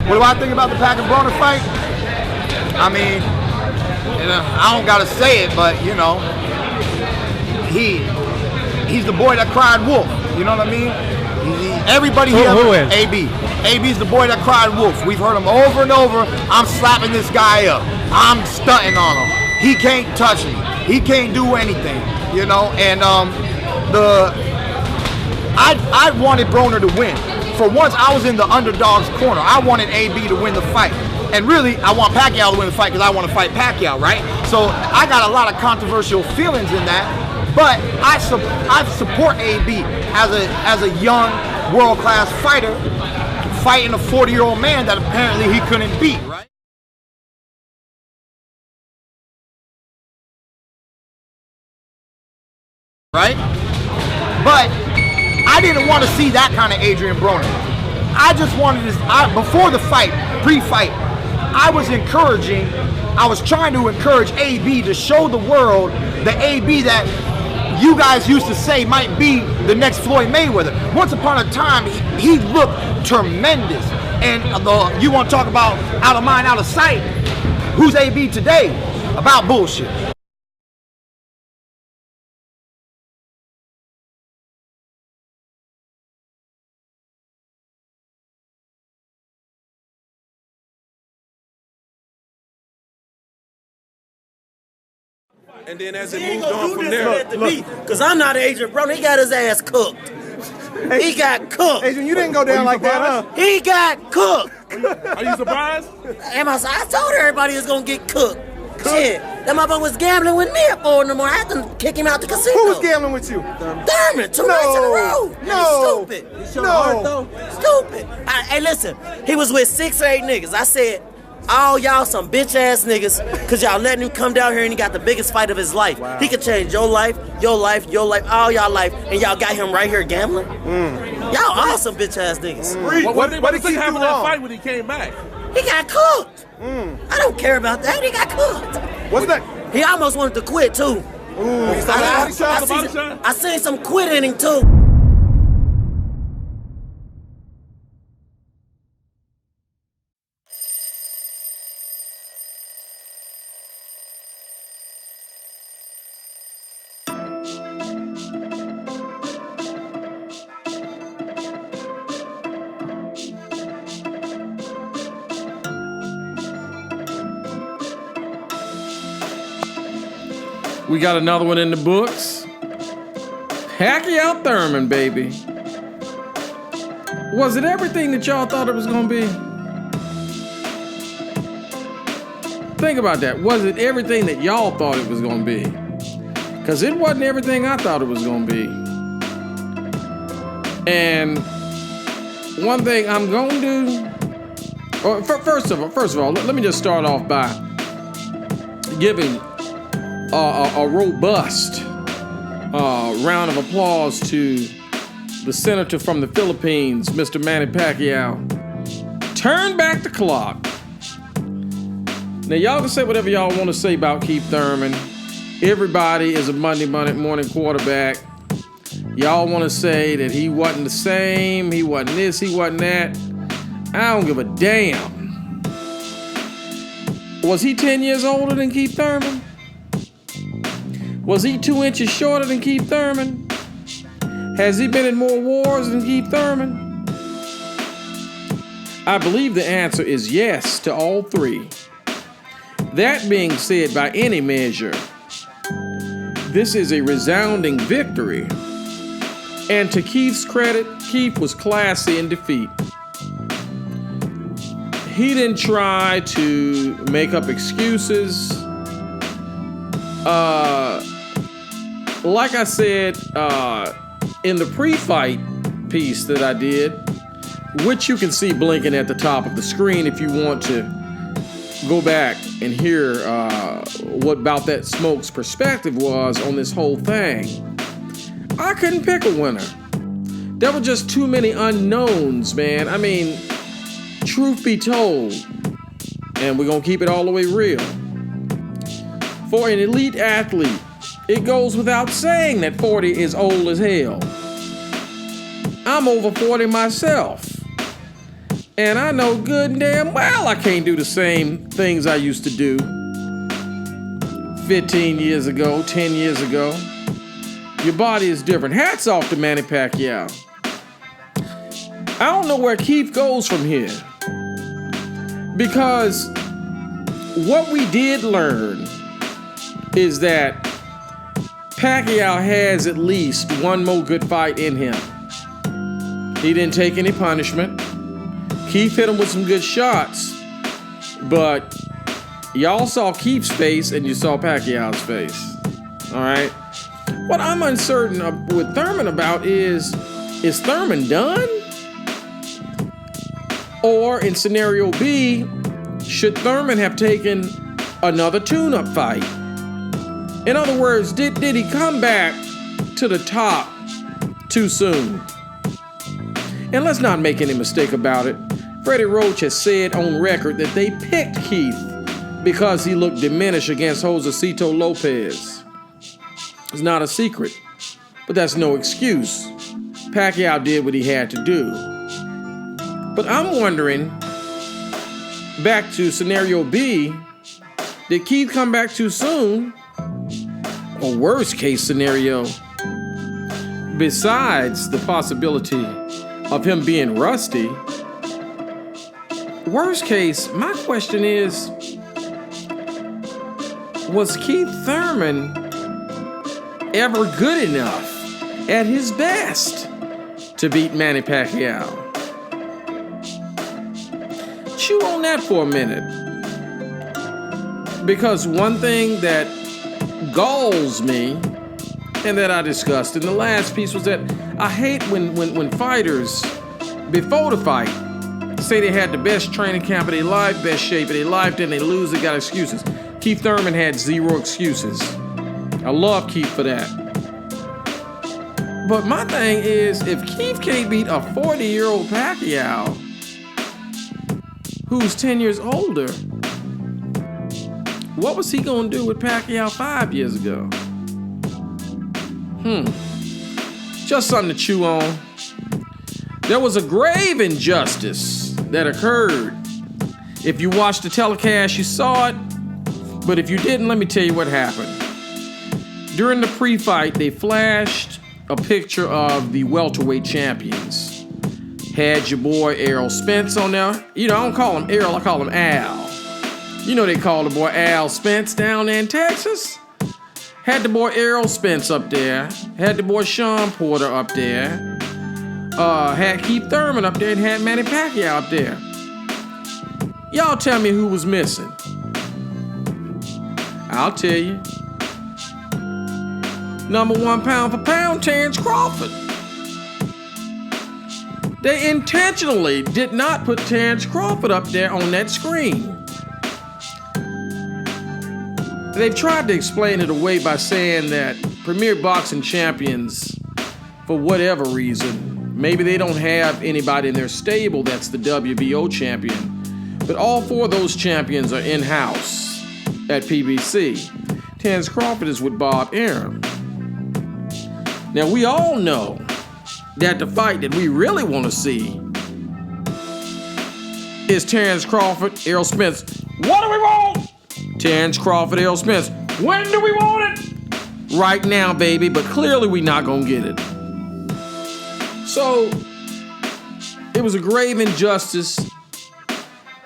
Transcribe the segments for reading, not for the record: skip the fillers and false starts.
What do I think about the Pac and Broner fight? I mean, I don't gotta say it, but you know, he's the boy that cried wolf. You know what I mean? Everybody here, who is? AB. AB's the boy that cried wolf. We've heard him over and over. I'm slapping this guy up. I'm stunting on him. He can't touch me. He can't do anything. You know, and I wanted Broner to win. For once, I was in the underdog's corner. I wanted AB to win the fight. And really, I want Pacquiao to win the fight because I want to fight Pacquiao, right? So I got a lot of controversial feelings in that. But I support AB as a young, world-class fighter fighting a 40-year-old man that apparently he couldn't beat, right? Right? But I didn't want to see that kind of Adrian Broner. I just wanted this, before the fight, pre-fight, I was trying to encourage AB to show the world the AB that you guys used to say might be the next Floyd Mayweather. Once upon a time, he looked tremendous. And you want to talk about out of mind, out of sight? Who's AB today? About bullshit. And then as it moved on from there, because I'm not Adrian Broner. He got his ass cooked. He got cooked. Adrian, you didn't go down like that, huh? He got cooked. Are you surprised? I told everybody he was gonna get cooked. Shit, that motherfucker was gambling with me at 4 in the morning. I had to kick him out the casino. Who was gambling with you? Thurman, 2 nights in a row. No. Stupid. No. Stupid. Hey, listen, he was with 6 or 8 niggas. I said, all y'all some bitch ass niggas, cause y'all letting him come down here and he got the biggest fight of his life. Wow. He could change your life, all y'all life, and y'all got him right here gambling. Y'all all some bitch ass niggas. What did he happen in that fight when he came back? He got cooked. I don't care about that. He got cooked. What's that? He almost wanted to quit too. I seen some quit in him too. We got another one in the books. Pacquiao-Thurman, baby. Was it everything that y'all thought it was gonna be? Think about that. Was it everything that y'all thought it was gonna be? Because it wasn't everything I thought it was gonna be. And one thing I'm gonna do, first of all, let me just start off by giving a robust round of applause to the senator from the Philippines, Mr. Manny Pacquiao. Turn back the clock. Now, y'all can say whatever y'all want to say about Keith Thurman. Everybody is a Monday morning quarterback. Y'all want to say that he wasn't the same, he wasn't this, he wasn't that. I don't give a damn. Was he 10 years older than Keith Thurman? Was he 2 inches shorter than Keith Thurman? Has he been in more wars than Keith Thurman? I believe the answer is yes to all three. That being said, by any measure, this is a resounding victory. And to Keith's credit, Keith was classy in defeat. He didn't try to make up excuses. Like I said in the pre-fight piece that I did, which you can see blinking at the top of the screen if you want to go back and hear what About That Smoke's perspective was on this whole thing, I couldn't pick a winner. There were just too many unknowns, man. I mean, truth be told, and we're gonna keep it all the way real, for an elite athlete, it goes without saying that 40 is old as hell. I'm over 40 myself. And I know good and damn well I can't do the same things I used to do 15 years ago, 10 years ago. Your body is different. Hats off to Manny Pacquiao. I don't know where Keith goes from here. Because what we did learn is that Pacquiao has at least one more good fight in him. He didn't take any punishment. Keith hit him with some good shots, but y'all saw Keith's face and you saw Pacquiao's face. All right? What I'm uncertain with Thurman about is Thurman done? Or in scenario B, should Thurman have taken another tune-up fight? In other words, did he come back to the top too soon? And let's not make any mistake about it. Freddie Roach has said on record that they picked Keith because he looked diminished against Josecito Lopez. It's not a secret, but that's no excuse. Pacquiao did what he had to do. But I'm wondering, back to scenario B, did Keith come back too soon? Or worst case scenario, besides the possibility of him being rusty, worst case, my question is, was Keith Thurman ever good enough at his best to beat Manny Pacquiao? Chew on that for a minute. Because one thing that galls me, and that I discussed in the last piece, was that I hate when fighters, before the fight, say they had the best training camp of their life, best shape of their life, then they lose, they got excuses. Keith Thurman had zero excuses. I love Keith for that. But my thing is, if Keith can't beat a 40-year-old Pacquiao, who's 10 years older, what was he gonna do with Pacquiao 5 years ago? Just something to chew on. There was a grave injustice that occurred. If you watched the telecast, you saw it. But if you didn't, let me tell you what happened. During the pre-fight, they flashed a picture of the welterweight champions. Had your boy Errol Spence on there. You know, I don't call him Errol, I call him Al. You know they call the boy Al Spence down there in Texas. Had the boy Errol Spence up there. Had the boy Sean Porter up there. Had Keith Thurman up there and had Manny Pacquiao up there. Y'all tell me who was missing. I'll tell you. Number 1 pound for pound, Terence Crawford. They intentionally did not put Terence Crawford up there on that screen. They've tried to explain it away by saying that Premier Boxing Champions, for whatever reason, maybe they don't have anybody in their stable that's the WBO champion, but all 4 of those champions are in-house at PBC. Terence Crawford is with Bob Arum. Now, we all know that the fight that we really want to see is Terence Crawford, Errol Spence. What do we want? Terence Crawford, Errol Spence. When do we want it? Right now, baby, but clearly we're not gonna get it. So, it was a grave injustice,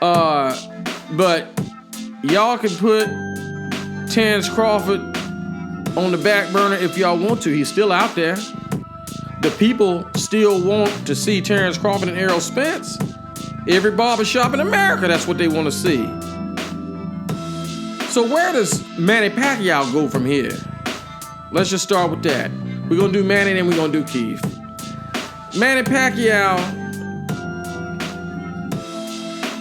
but y'all can put Terence Crawford on the back burner if y'all want to. He's still out there. The people still want to see Terence Crawford and Errol Spence. Every barbershop in America, that's what they want to see. So where does Manny Pacquiao go from here? Let's just start with that. We're going to do Manny, then we're going to do Keith. Manny Pacquiao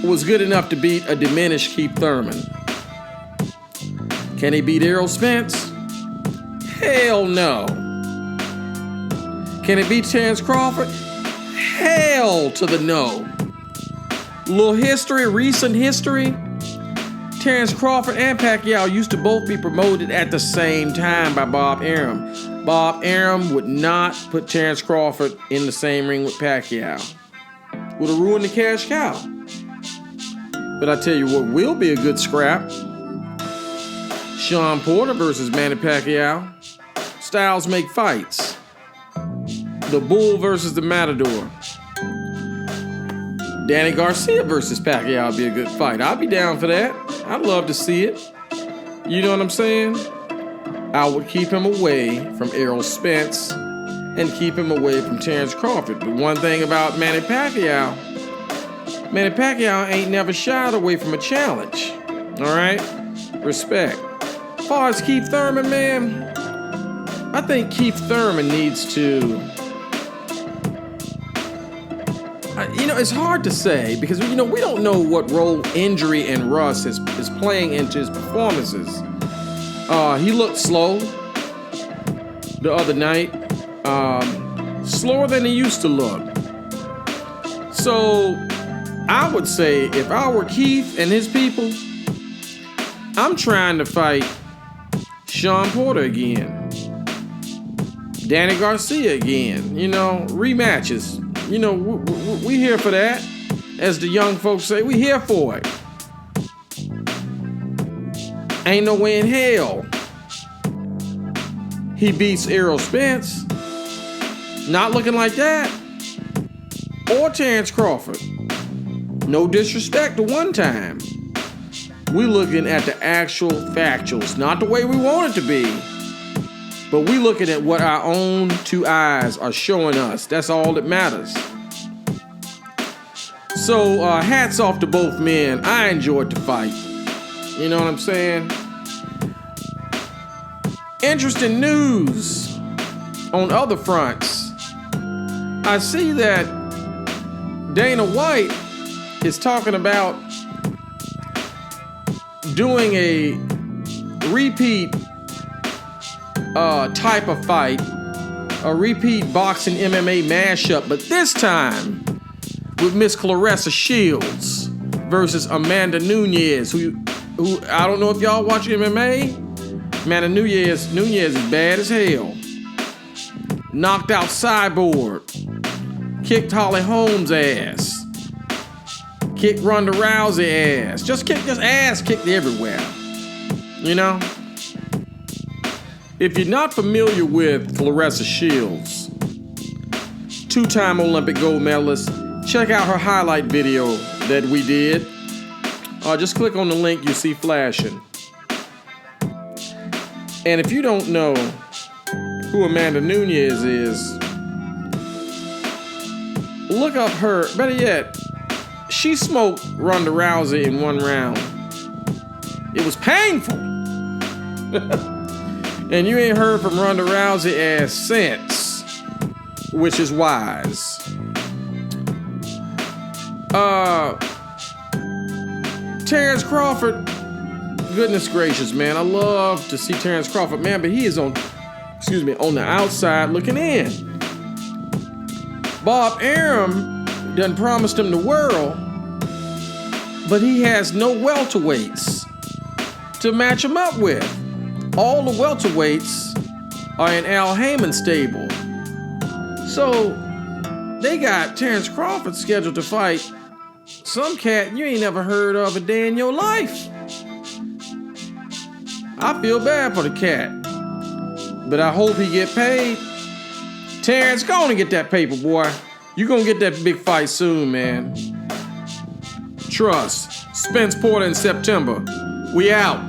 was good enough to beat a diminished Keith Thurman. Can he beat Errol Spence? Hell no. Can he beat Terence Crawford? Hell to the no. Little history, recent history. Terence Crawford and Pacquiao used to both be promoted at the same time by Bob Arum. Bob Arum would not put Terence Crawford in the same ring with Pacquiao. would have ruined the cash cow. But I tell you what will be a good scrap. Shawn Porter versus Manny Pacquiao. Styles make fights. The Bull versus the Matador. Danny Garcia versus Pacquiao would be a good fight. I'd be down for that. I'd love to see it. You know what I'm saying? I would keep him away from Errol Spence and keep him away from Terence Crawford. But one thing about Manny Pacquiao ain't never shied away from a challenge. All right? Respect. As far as Keith Thurman, man, I think Keith Thurman needs to... it's hard to say because, we don't know what role injury and rust is playing into his performances. He looked slow the other night. Slower than he used to look. So I would say if I were Keith and his people, I'm trying to fight Shawn Porter again. Danny Garcia again. Rematches. We here for that. As the young folks say, we here for it. Ain't no way in hell he beats Errol Spence. Not looking like that. Or Terence Crawford. No disrespect to one time. We looking at the actual factuals. Not the way we want it to be. But we looking at what our own two eyes are showing us. That's all that matters. So hats off to both men. I enjoyed the fight. You know what I'm saying? Interesting news on other fronts. I see that Dana White is talking about doing a repeat type of fight, a repeat boxing MMA mashup, but this time with Miss Claressa Shields versus Amanda Nunes, who I don't know if y'all watch MMA. Amanda Nunes is bad as hell. Knocked out Cyborg, kicked Holly Holmes' ass, kicked Ronda Rousey ass, just ass kicked everywhere. If you're not familiar with Claressa Shields, two-time Olympic gold medalist, check out her highlight video that we did. Just click on the link you see flashing. And if you don't know who Amanda Nunes is, look up her. Better yet, she smoked Ronda Rousey in one round. It was painful. And you ain't heard from Ronda Rousey ass since, which is wise. Terence Crawford, goodness gracious, man. I love to see Terence Crawford, man, but he is on the outside looking in. Bob Arum done promised him the world, but he has no welterweights to match him up with. All the welterweights are in Al Heyman's stable. So they got Terence Crawford scheduled to fight some cat you ain't never heard of a day in your life. I feel bad for the cat, but I hope he get paid. Terence, go on and get that paper, boy. You gonna get that big fight soon, man. Trust. Spence Porter in September. We out.